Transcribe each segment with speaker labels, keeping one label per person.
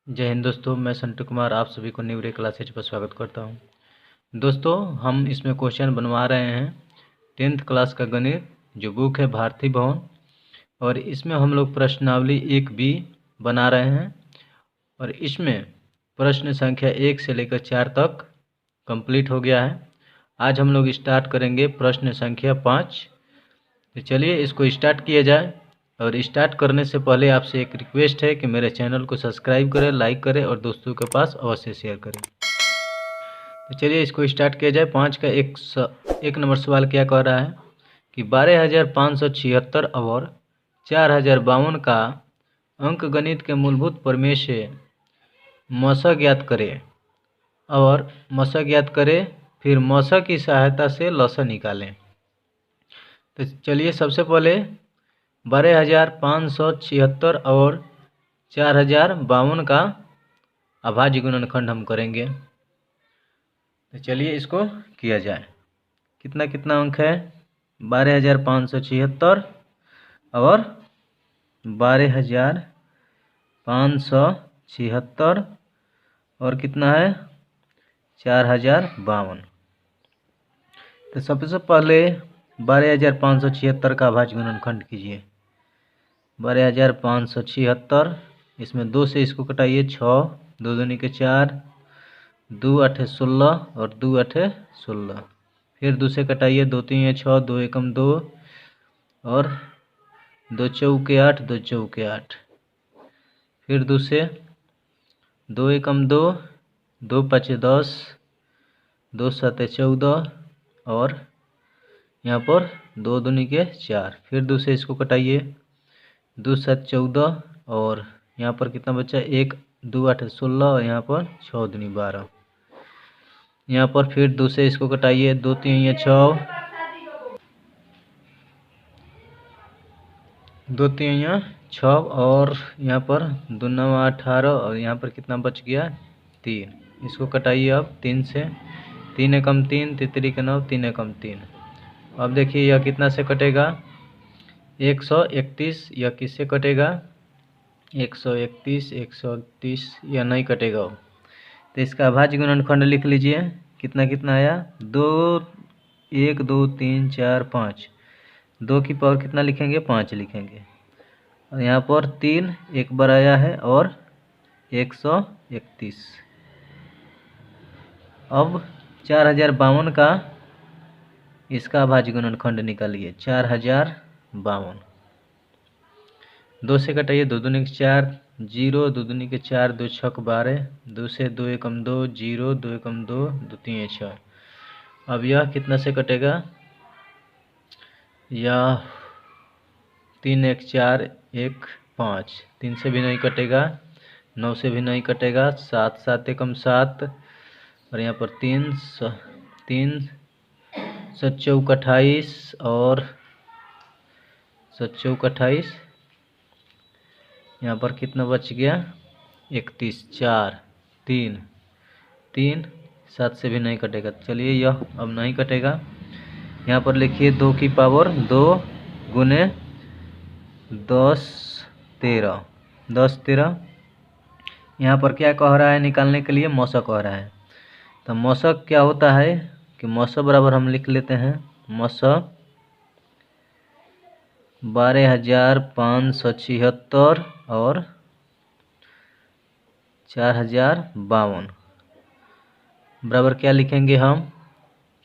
Speaker 1: जय हिंद दोस्तों, मैं संटू कुमार आप सभी को न्यू रे क्लासेज पर स्वागत करता हूं। दोस्तों, हम इसमें क्वेश्चन बनवा रहे हैं 10th क्लास का गणित, जो बुक है भारती भवन। और इसमें हम लोग प्रश्नावली 1B बना रहे हैं और इसमें प्रश्न संख्या 1 से लेकर 4 तक कंप्लीट हो गया है। आज हम लोग स्टार्ट करेंगे प्रश्न संख्या 5। तो चलिए इसको स्टार्ट किया जाए। और स्टार्ट करने से पहले आपसे एक रिक्वेस्ट है कि मेरे चैनल को सब्सक्राइब करें, लाइक करें और दोस्तों के पास अवश्य शेयर करें। तो चलिए इसको स्टार्ट किया जाए। 5 का एक नंबर सवाल क्या कह रहा है कि 12,576 और 4,052 का अंकगणित के मूलभूत प्रमेय से मौसा ज्ञात करें और मौसा ज्ञात करें, फिर मौसा की सहायता से लसा निकालें। तो चलिए सबसे पहले 12,576 और 4,052 का अभाज्य गुणनखंड हम करेंगे। तो चलिए इसको किया जाए। कितना कितना अंक है? 12,576 और 12,576 और कितना है? 4,052। तो सबसे पहले 12,576 का अभाज्य गुणनखंड कीजिए। 12,576, इसमें 2 से इसको कटाइए। 6, 2 दूनी के 4, 2 8 16 और 2 8 16। फिर 2 से कटाइए। 2 3 6, 2 एकम 2 और 2 चौके 8, 2 चौके 8। फिर 2 से 2 एकम 2, 2 5 10, 2 7 14 और यहाँ पर 2 दूनी के 4। फिर 2 से इसको कटाइए। 2 7 14 और यहाँ पर कितना बचा? 1 2 8 16 और यहाँ पर 6 दूनी 12। यहाँ पर फिर 2 से इसको कटाइए। 2 3 6, 2 3 6 और यहाँ पर 2 9 18 और यहाँ पर कितना बच गया? 3। इसको कटाइए अब 3 से। 3 एकम 3, तितरी के 9, 3 एकम 3। अब देखिए यह कितना से कटेगा? 131। यह किससे कटेगा? 131, 131 यह नहीं कटेगा। तो इसका अभाज्य गुणनखंड लिख लीजिए। कितना कितना आया? 2 1 2 3 4 5। 2 की पावर कितना लिखेंगे? 5 लिखेंगे। और यहाँ पर 3 एक बार आया है और 131। अब 4,052 का इसका अभाज्य गुणनखंड निकालिए। 4,052 2 से कटाइए। 2 दूनी के 4, 0, 2 दूनी के 4, 2 छक 12, 2 से 2 एकम 2, 0, 2 एकम 2, 2 3 6। अब यह कितना से कटेगा? यह 3 1 4 1 5। 3 से भी नहीं कटेगा, 9 से भी नहीं कटेगा। 7 7 एकम 7 और यहाँ पर 3 7 चौक 28 और 7 चौक 28। यहाँ पर कितना बच गया? 31 4 3 3। 7 से भी नहीं कटेगा। चलिए यह अब नहीं कटेगा। यहाँ पर लिखिए 2 की पावर 2 गुने 10 13, 10 13। यहाँ पर क्या कह रहा है निकालने के लिए? मौसा कह रहा है। तो मौसा क्या होता है कि मौसा बराबर हम लिख लेते हैं। मौसा 12,576 और 4,052 बराबर क्या लिखेंगे? हम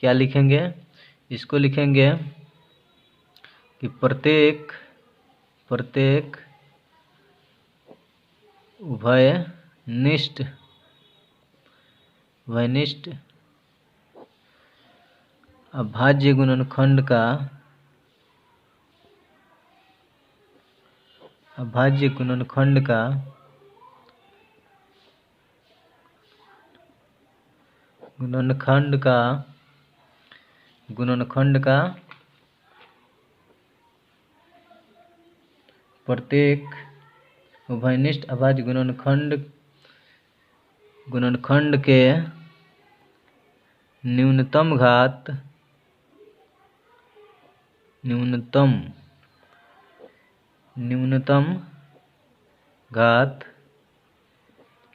Speaker 1: क्या लिखेंगे? इसको लिखेंगे कि प्रत्येक उभयनिष्ठ अभाज्य गुणनखंड का प्रत्येक उभयनिष्ठ अभाज्य गुणनखंड के न्यूनतम घात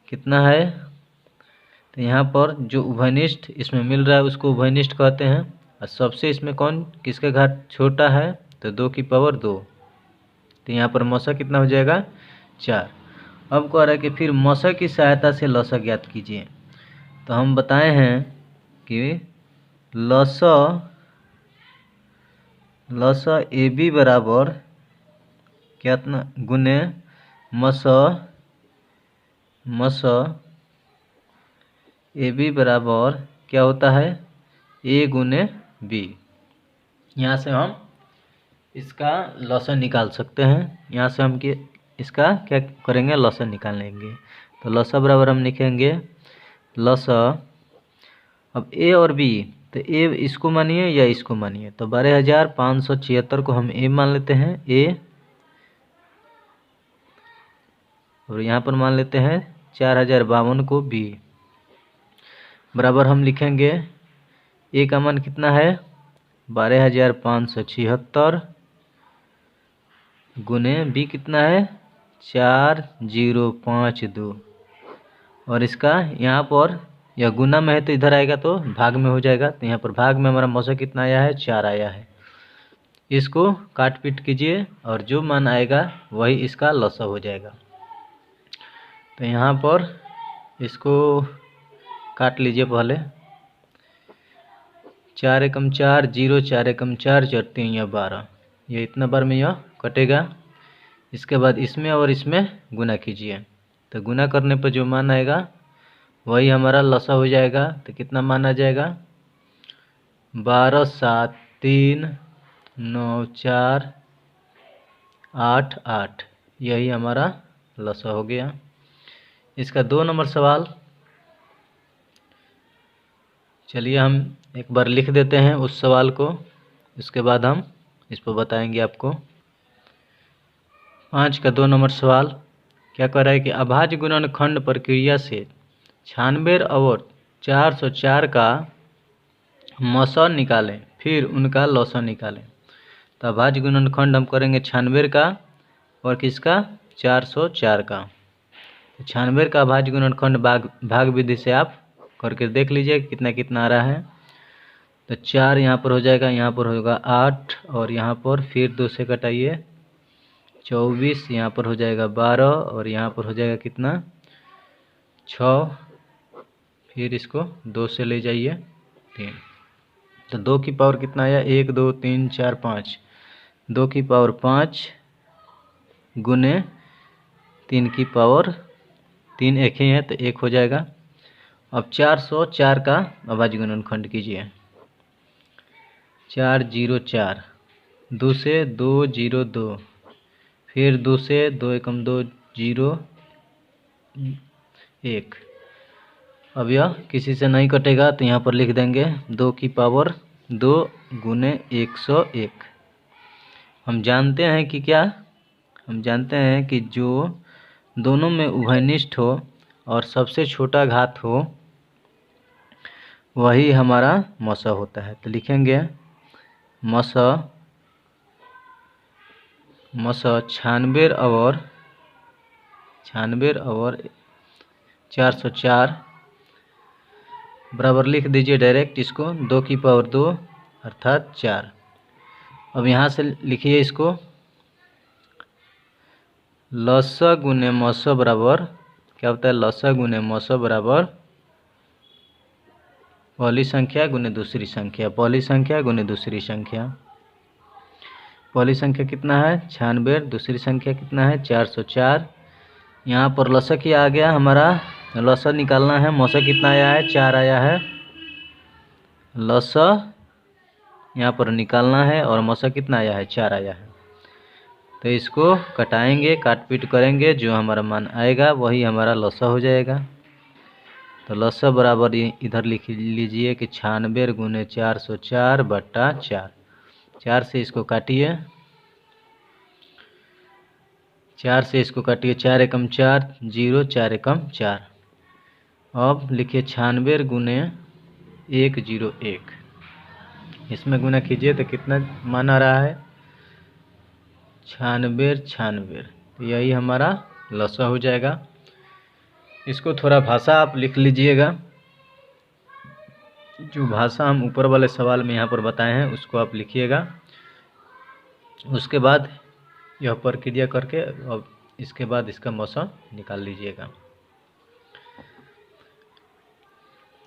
Speaker 1: कितना है, तो यहाँ पर जो उभयनिष्ठ इसमें मिल रहा है उसको उभयनिष्ठ कहते हैं। और सबसे इसमें कौन किसका घात छोटा है, तो 2 की पावर 2। तो यहाँ पर मौसा कितना हो जाएगा 4। अब कह रहा है कि फिर मौसा की सहायता से लसा ज्ञात कीजिए। तो हम बताए हैं कि लसा ए बी बराबर कितना गुने मस ए बी बराबर क्या होता है, ए गुने बी। यहाँ से हम इसका लसन निकाल सकते हैं। यहाँ से हम इसका क्या करेंगे, लसन निकाल लेंगे। तो लसा बराबर हम लिखेंगे लसा, अब ए और बी, तो ए इसको मानिए या इसको मानिए, तो 12,576 को हम ए मान लेते हैं ए, और यहाँ पर मान लेते हैं 4,052 को बी। बराबर हम लिखेंगे ए का मान कितना है 12,576 गुने बी कितना है 4052। और इसका यहाँ पर यह गुना में है तो इधर आएगा तो भाग में हो जाएगा। तो यहाँ पर भाग में हमारा मौसा कितना आया है 4 आया है। इसको काट पीट कीजिए और जो मान आएगा वही इसका लसा हो जाएगा। तो यहाँ पर इसको काट लीजिए पहले। 4 एकम 4 0, 4 एकम 4 4 3 या 12, ये इतना बार में यह कटेगा। इसके बाद इसमें और इसमें गुना कीजिए, तो गुना करने पर जो मान आएगा वही हमारा लसा हो जाएगा। तो कितना मान आ जाएगा 12 7 3 9 4 8 8, यही हमारा लसा हो गया। इसका 2 नंबर सवाल चलिए हम एक बार लिख देते हैं उस सवाल को, इसके बाद हम इस पर बताएंगे आपको। 5 का 2 नंबर सवाल क्या कह रहा है कि अभाज्य गुणनखंड प्रक्रिया से 96 और 404 का मौसा निकालें, फिर उनका लौसा निकालें। तो अभाज्य गुणनखंड हम करेंगे 96 का और किसका 404 का। तो 96 का अभाज्य गुणनखंड भाग विधि से आप करके देख लीजिए कितना कितना आ रहा है। तो 4 यहाँ पर हो जाएगा, यहाँ पर होगा 8, और यहाँ पर फिर 2 से कटाइए 24, यहाँ पर हो जाएगा 12, और यहाँ पर हो जाएगा कितना 6, फिर इसको 2 से ले जाइए 3। तो 2 की पावर कितना आया 1 2 3 4 5, 2 की पावर 5 गुने 3 की पावर 3 एक ही है तो 1 हो जाएगा। अब 404 का अभाज्य गुणनखंड कीजिए। 4 0 4, 2 से 2 0 2, फिर 2 से 2 एकम 2 0 1। अब यह किसी से नहीं कटेगा तो यहाँ पर लिख देंगे 2 की पावर 2 गुने 101। हम जानते हैं कि क्या, हम जानते हैं कि जो दोनों में उभयनिष्ठ हो और सबसे छोटा घात हो वही हमारा मौसा होता है। तो लिखेंगे मौसा 96 और 404 बराबर लिख दीजिए डायरेक्ट इसको 2 की पावर 2 अर्थात 4। अब यहाँ से लिखिए इसको लसा गुने मौसा बराबर क्या होता है, लसा गुने मौसा बराबर पहली संख्या गुने दूसरी संख्या, पहली संख्या गुने दूसरी संख्या। पहली संख्या कितना है 96, दूसरी संख्या कितना है 404। यहाँ पर लसा क्या आ गया हमारा, लसा निकालना है। मौसा कितना आया है 4 आया है, लसा यहाँ पर निकालना है और मौसा कितना आया है 4 आया है। तो इसको कटाएंगे, काट पीट करेंगे, जो हमारा मान आएगा वही हमारा लसा हो जाएगा। तो लसा बराबर इधर लिख लीजिए कि 96 गुने 404 बट्टा 4। 4 से इसको काटिए, 4 से इसको काटिए, 4 एकम 4 0, 4 एकम 4। अब लिखिए 96 गुने 101, इसमें गुना कीजिए तो कितना मान आ रहा है 96 96। तो यही हमारा लसा हो जाएगा। इसको थोड़ा भाषा आप लिख लीजिएगा। जो भाषा हम ऊपर वाले सवाल में यहाँ पर बताए हैं उसको आप लिखिएगा। उसके बाद यह प्रक्रिया करके अब इसके बाद इसका मौसम निकाल लीजिएगा।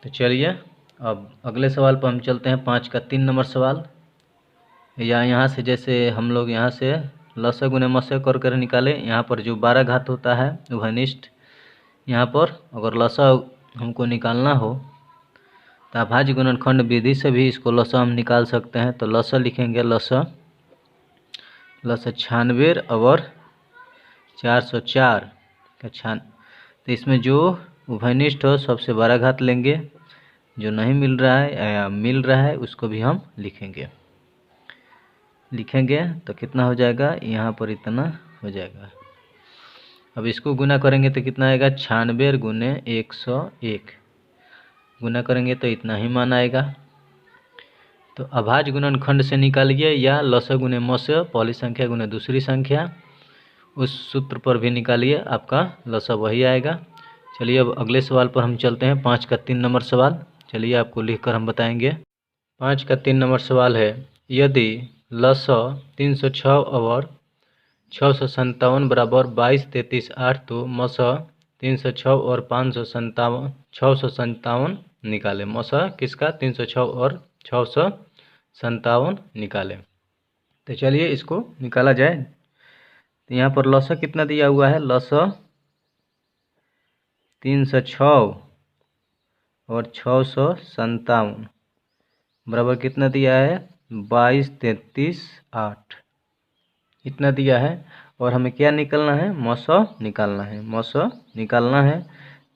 Speaker 1: तो चलिए अब अगले सवाल पर हम चलते हैं। 5 का 3 नंबर सवाल। या यहाँ से जैसे हम लोग यहाँ से लस गुने मस कर कर निकाले, यहाँ पर जो 12 घात होता है उभयनिष्ठ, यहाँ पर अगर लसा हमको निकालना हो तो अभाज्य गुणनखंड विधि से भी इसको लसा हम निकाल सकते हैं। तो लसा लिखेंगे, लसा 96 और 404 का छान। तो इसमें जो उभयनिष्ठ हो सबसे 12 घात लेंगे, जो नहीं मिल रहा है या मिल रहा है उसको भी हम लिखेंगे तो कितना हो जाएगा, यहाँ पर इतना हो जाएगा। अब इसको गुना करेंगे तो कितना आएगा, 96 गुने 101 गुना करेंगे तो इतना ही मान आएगा। तो अभाज्य गुणनखंड से निकालिए या लस गुने मस, पहली संख्या गुने दूसरी संख्या, उस सूत्र पर भी निकालिए, आपका लसा वही आएगा। चलिए अब अगले सवाल पर हम चलते हैं। 5 का 3 नंबर सवाल। चलिए आपको लिखकर हम बताएंगे। 5 का 3 नंबर सवाल है, यदि लसा 306 और 657 बराबर 22, 33, 8 तो मसा 306 और 657 निकाले। मसा किसका, 306 और 657 निकाले। तो चलिए इसको निकाला जाए। तो यहाँ पर लसा कितना दिया हुआ है, लसा 306 और 657 बराबर कितना दिया है, 22, 33, 8 इतना दिया है। और हमें क्या निकालना है, मौसा निकालना है। मौसा निकालना है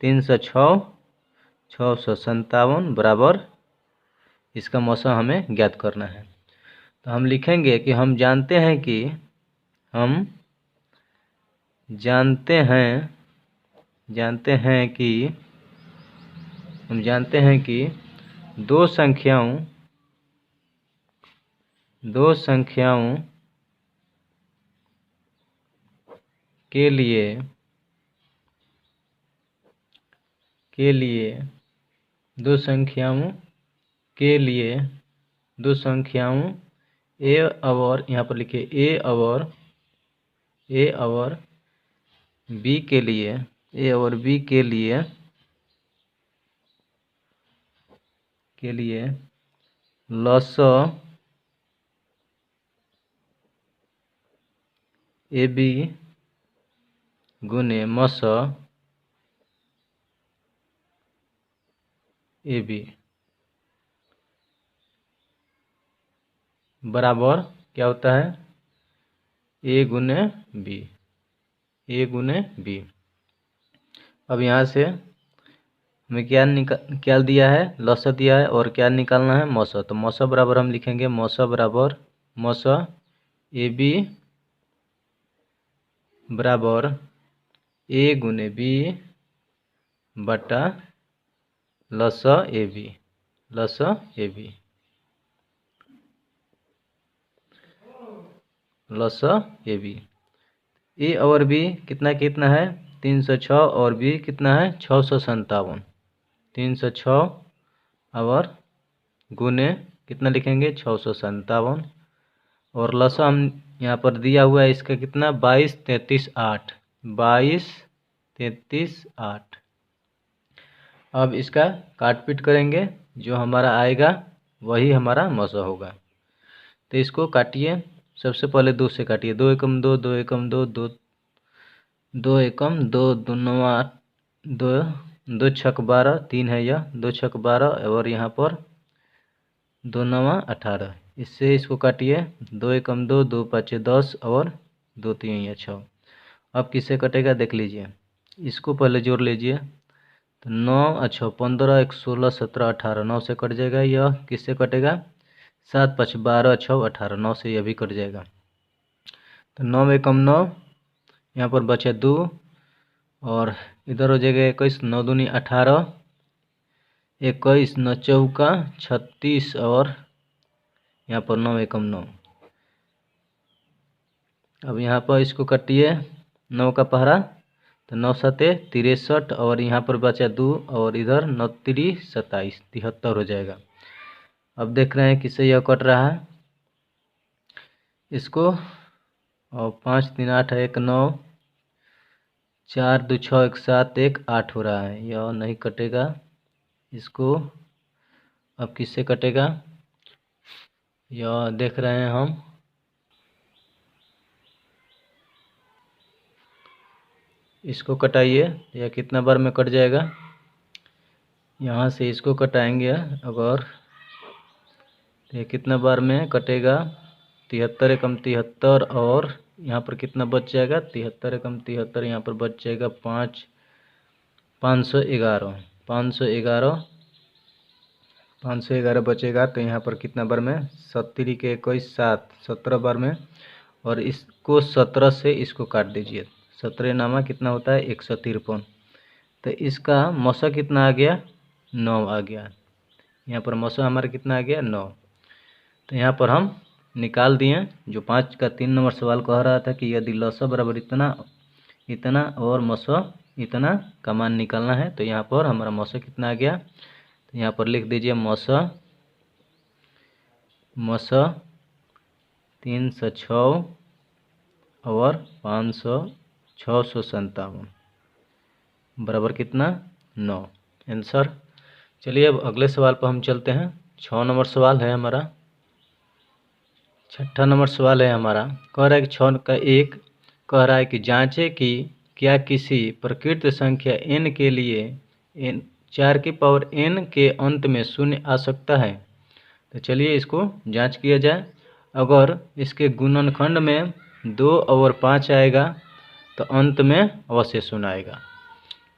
Speaker 1: 306, 657 बराबर इसका मौसा हमें ज्ञात करना है। तो हम लिखेंगे कि हम जानते हैं कि दो संख्याओं के लिए दो संख्याओं ए और, यहाँ पर लिखिए ए और बी के लिए लसा ए बी गुने मसा ए बी बराबर क्या होता है, ए गुने बी। अब यहाँ से हमें क्या दिया है, लसा दिया है और क्या निकालना है, मौसा। तो मौसा बराबर हम लिखेंगे, मौसा बराबर मौसा ए बी बराबर ए गुने बी बटा लसा ए बी। ए और बी कितना है, 306 और बी कितना है, 657। 306 और गुने कितना लिखेंगे, 657 और लसा हम यहाँ पर दिया हुआ है इसका कितना, 22, 33, 8 22, 33, 8। अब इसका काट पीट करेंगे, जो हमारा आएगा वही हमारा मौसा होगा। तो इसको काटिए, सबसे पहले 2 से काटिए, 2 एकम 2, 2 एकम 2, 2 एकम 2, 2 नवा 2, 2 छक 12, 3 है यह, 2 छक 12 और यहाँ पर 2 नवा 18। इससे इसको काटिए, 2 एकम 2, 2 पाँचे 10 और 2 तीन या 6। अब किससे कटेगा देख लीजिए, इसको पहले जोड़ लीजिए। तो 9 अच्छा 15, 1 16, 17, 18, 9 से कट जाएगा। यह किससे कटेगा, 7 5 12, 6 18, 9 से यह भी कट जाएगा। तो 9 एकम 9, यहाँ पर बचे 2 और इधर हो जाएगा 21, 9 दूनी 18, 21 9 चौका 36 और यहाँ पर 9 एकम 9। अब यहाँ पर इसको काटिए, 9 का पहरा तो 9 सते 63 और यहाँ पर बचा 2 और इधर 9 3 27 73 हो जाएगा। अब देख रहे हैं किससे यह कट रहा है इसको, और 5 3 8 1 9 4 2 6 1 7 1 8 हो रहा है, यह नहीं कटेगा इसको। अब किससे कटेगा यह देख रहे हैं हम, इसको कटाइए, यह कितना बार में कट जाएगा। यहाँ से इसको कटाएंगे अगर, ये कितना बार में कटेगा, 73 एकम 73 और यहाँ पर कितना बच जाएगा, 73 एकम 73 यहाँ पर बच जाएगा 511 511 बचेगा। तो यहाँ पर कितना बार में, 70 के 21 7 17 बार में, और इसको 17 से इसको काट दीजिए, 17 नामा कितना होता है 153। तो इसका मौसा कितना आ गया 9 आ गया, यहाँ पर मौसा हमारा कितना आ गया 9। तो यहाँ पर हम निकाल दिए। जो 5 का 3 नंबर सवाल कह रहा था कि यदि लसा बराबर इतना इतना और मौसा इतना का मान निकालना है, तो यहाँ पर हमारा मौसा कितना आ गया। तो यहाँ पर लिख दीजिए मौसा 306 और 657 बराबर कितना 9 आंसर। चलिए अब अगले सवाल पर हम चलते हैं। 6 नंबर सवाल है हमारा, 6ठा नंबर सवाल है हमारा। कह रहा है कि 6 का 1 कह रहा है कि जांचे कि क्या किसी प्रकृत संख्या n के लिए n 4 की पावर n के अंत में शून्य आ सकता है। तो चलिए इसको जांच किया जाए। अगर इसके गुणनखंड में 2 और 5 आएगा तो अंत में अवश्य शून्य आएगा,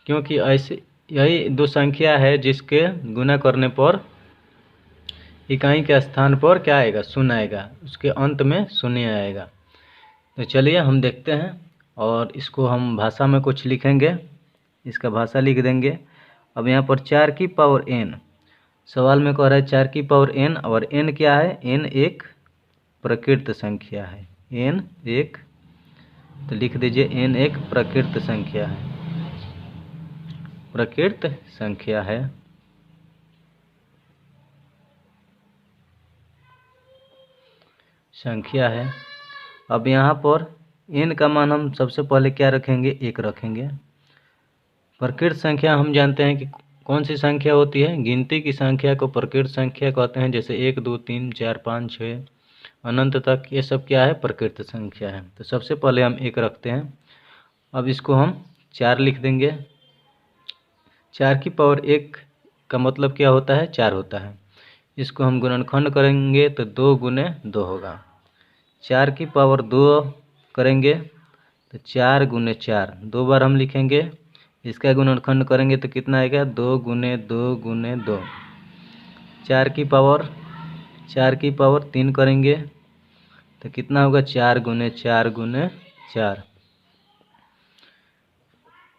Speaker 1: क्योंकि ऐसे यही दो संख्या है जिसके गुना करने पर इकाई के स्थान पर क्या आएगा शून्य आएगा, उसके अंत में शून्य आएगा। तो चलिए हम देखते हैं, और इसको हम भाषा में कुछ लिखेंगे, इसका भाषा लिख देंगे। अब यहाँ पर 4 की पावर n, सवाल में कह रहा है 4 की पावर n, और n क्या है, n एक प्रकृत संख्या है, n एक, तो लिख दीजिए n एक प्रकृत संख्या है, प्रकृत संख्या है। संख्या है। अब यहाँ पर n का मान हम सबसे पहले क्या रखेंगे, 1 रखेंगे। प्रकृत संख्या हम जानते हैं कि कौन सी संख्या होती है, गिनती की संख्या को प्रकृत संख्या कहते हैं, जैसे 1 2 3 4 5 6 अनंत तक, ये सब क्या है प्रकृत संख्या है। तो सबसे पहले हम 1 रखते हैं। अब इसको हम 4 लिख देंगे। 4 की पावर 1 का मतलब क्या होता है, 4 होता है। इसको हम गुणनखंड करेंगे तो 2 गुने 2 होगा। 4 की पावर 2 करेंगे तो 4 गुने 4, 2 बार हम लिखेंगे। इसका गुणनखंड करेंगे तो कितना आएगा, 2 गुने 2 गुने 2। 4 की पावर 3 करेंगे तो कितना होगा, 4 गुने 4 गुने 4,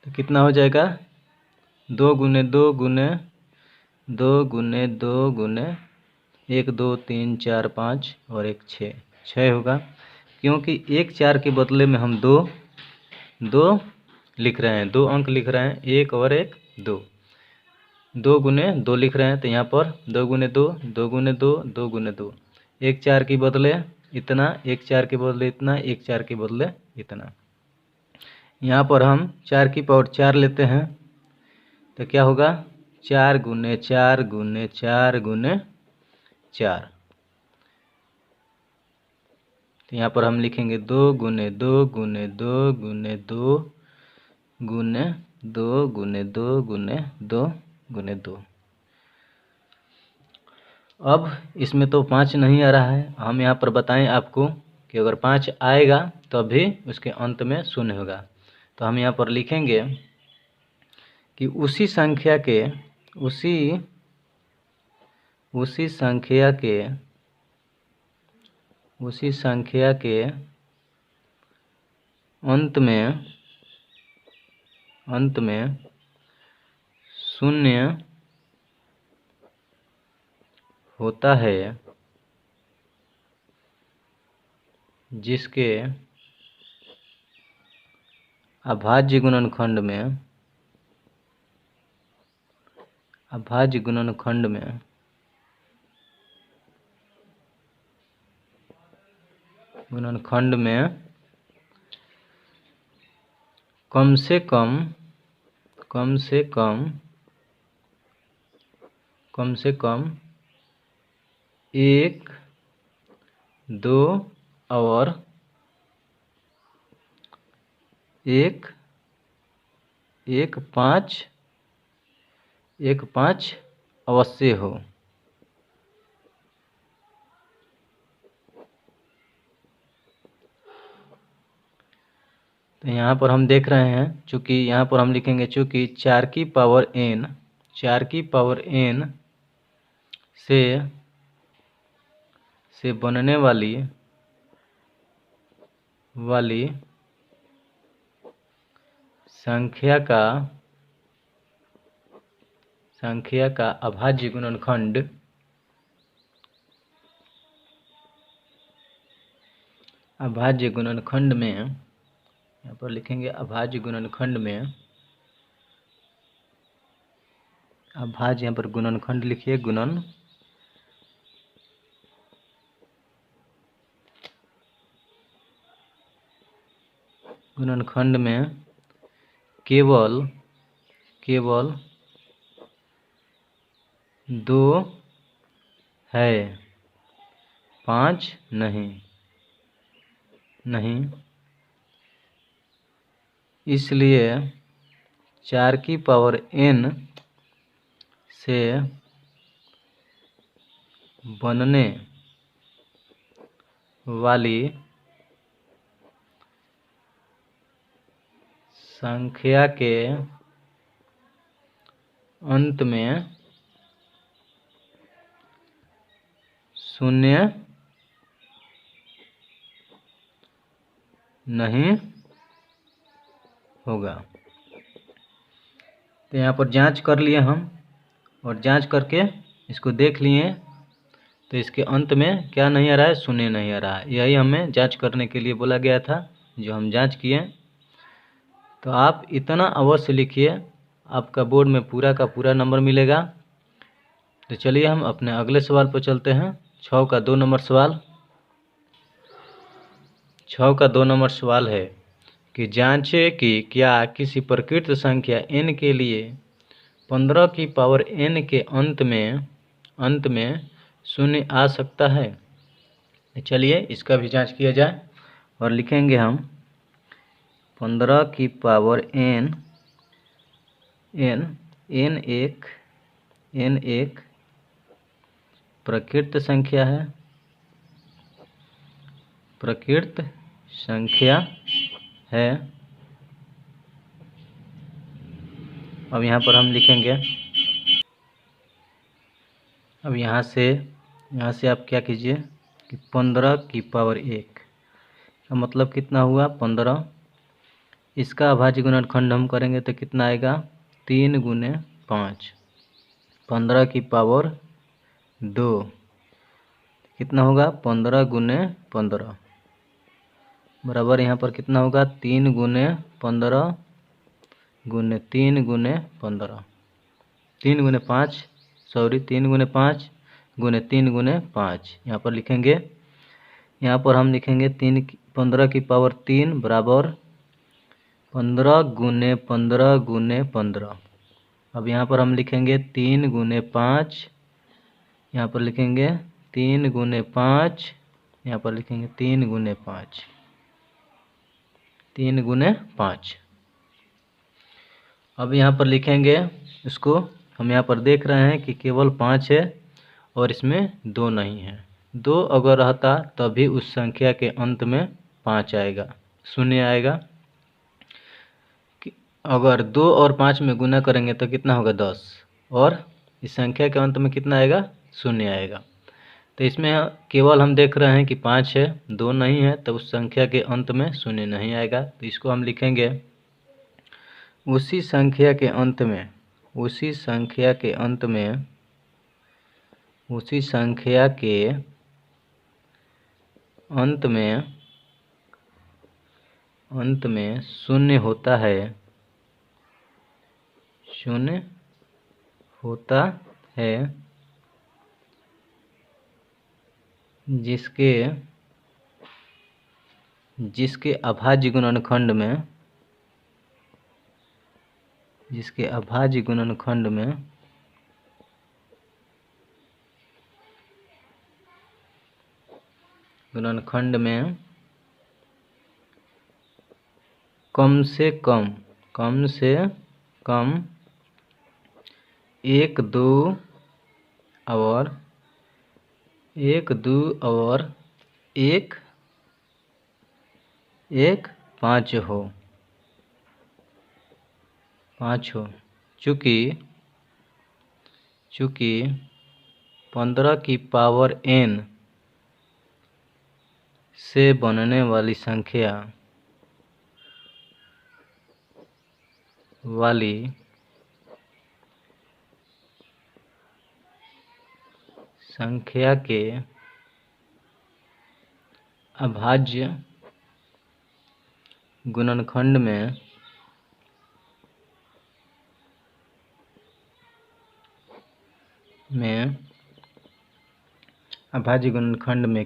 Speaker 1: तो कितना हो जाएगा 2 गुने 2 गुने 2 गुने 2 गुने 1 2 3 4 5 और 1 6 होगा, क्योंकि 1 4 के बदले में हम 2 लिख रहे हैं, 2 अंक लिख रहे हैं, 1 और 1 2, 2 गुने 2 लिख रहे हैं। तो यहाँ पर 2 गुने 2 2 गुने 2 2 गुने 2, 1 4 के बदले इतना, 1 4 के बदले इतना, 1 4 के बदले इतना। यहाँ पर हम 4 की पावर 4 लेते हैं तो क्या होगा, 4 गुने 4 गुने 4 गुने 4। तो यहाँ पर हम लिखेंगे 2 गुने 2 गुने 2 गुने 2 गुने 2 गुने 2 गुने 2 गुने 2। अब इसमें तो 5 नहीं आ रहा है, हम यहाँ पर बताएं आपको कि अगर 5 आएगा तो भी उसके अंत में शून्य होगा। तो हम यहाँ पर लिखेंगे कि उसी संख्या के अंत में शून्य होता है जिसके अभाज्य गुणनखंड में अभाज्य गुणनखंड में कम से कम 1, 2 और 1, 5 अवश्य हो। तो यहाँ पर हम देख रहे हैं, चूँकि यहाँ पर हम लिखेंगे चूँकि 4 की पावर n से बनने वाली संख्या का अभाज्य गुणनखंड में, यहाँ पर लिखेंगे अभाज्य गुणनखंड में, अभाज्य यहाँ पर गुणनखंड लिखिए, गुणनखंड में केवल 2 है, 5 नहीं। इसलिए 4 की पावर n से बनने वाली संख्या के अंत में 0 नहीं होगा। तो यहाँ पर जांच कर लिए हम, और जांच करके इसको देख लिए, तो इसके अंत में क्या नहीं आ रहा है, 0 नहीं आ रहा है। यही हमें जांच करने के लिए बोला गया था, जो हम जांच किए। तो आप इतना अवश्य लिखिए, आपका बोर्ड में पूरा का पूरा नंबर मिलेगा। तो चलिए हम अपने अगले सवाल पर चलते हैं। 6 का 2 नंबर सवाल। 6 का 2 नंबर सवाल है कि जांचें कि क्या किसी प्रकृत संख्या n के लिए 15 की पावर n के अंत में 0 आ सकता है। चलिए इसका भी जांच किया जाए, और लिखेंगे हम 15 की पावर n एक प्रकृत संख्या है। अब यहाँ पर हम लिखेंगे, अब यहाँ से आप क्या कीजिए कि 15 की पावर 1 का मतलब कितना हुआ, 15। इसका अभाज्य गुणनखंड हम करेंगे तो कितना आएगा, 3 गुने 5, 15 की पावर 2 कितना होगा, 15 गुने 15 बराबर यहाँ पर कितना होगा, 3 गुने 15 गुने 3 गुने 15, 3 गुने 5 3 गुने 5 गुने 3 गुने 5। यहाँ पर लिखेंगे, यहाँ पर हम लिखेंगे 15 की पावर 3 बराबर 15 गुने 15 गुने 15। अब यहाँ पर हम लिखेंगे 3 गुने 5, यहाँ पर लिखेंगे 3 गुने 5, यहाँ पर लिखेंगे 3 गुने 5, 3 गुने 5। अब यहाँ पर लिखेंगे इसको, हम यहाँ पर देख रहे हैं कि केवल 5 है और इसमें 2 नहीं है। 2 अगर रहता तभी उस संख्या के अंत में 5 आएगा, 0 आएगा। अगर 2 और 5 में गुना करेंगे तो कितना होगा, 10, और इस संख्या के अंत में कितना आएगा, 0 आएगा। तो इसमें केवल हम देख रहे हैं कि 5 है, 2 नहीं है, तो उस संख्या के अंत में 0 नहीं आएगा। तो इसको हम लिखेंगे उसी संख्या के अंत में अंत में शून्य होता है, शून्य होता है, जिसके अभाज्य गुणनखंड में, जिसके अभाज्य गुणनखंड में कम से कम 1, 2 और 1, 5 हो, चूँकि 15 की पावर n से बनने वाली संख्या के अभाज्य गुणनखंड में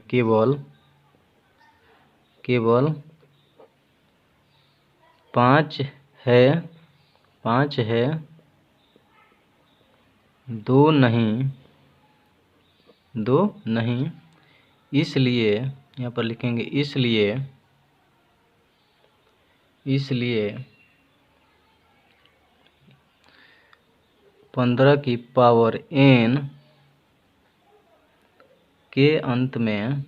Speaker 1: केवल 5 है, 2 नहीं, इसलिए यहाँ पर लिखेंगे, इसलिए 15 की पावर n के अंत में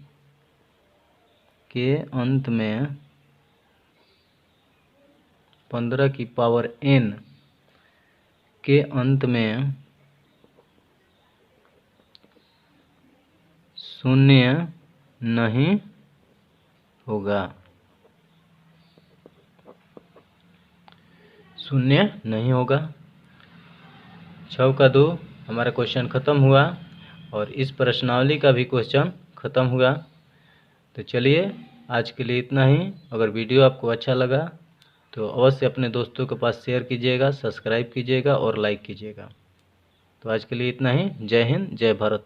Speaker 1: 15 की पावर n के अंत में शून्य नहीं होगा, 6 का 2 हमारा क्वेश्चन ख़त्म हुआ और इस प्रश्नावली का भी क्वेश्चन ख़त्म हुआ। तो चलिए आज के लिए इतना ही। अगर वीडियो आपको अच्छा लगा तो अवश्य अपने दोस्तों के पास शेयर कीजिएगा, सब्सक्राइब कीजिएगा और लाइक कीजिएगा। तो आज के लिए इतना ही। जय हिंद, जय भारत।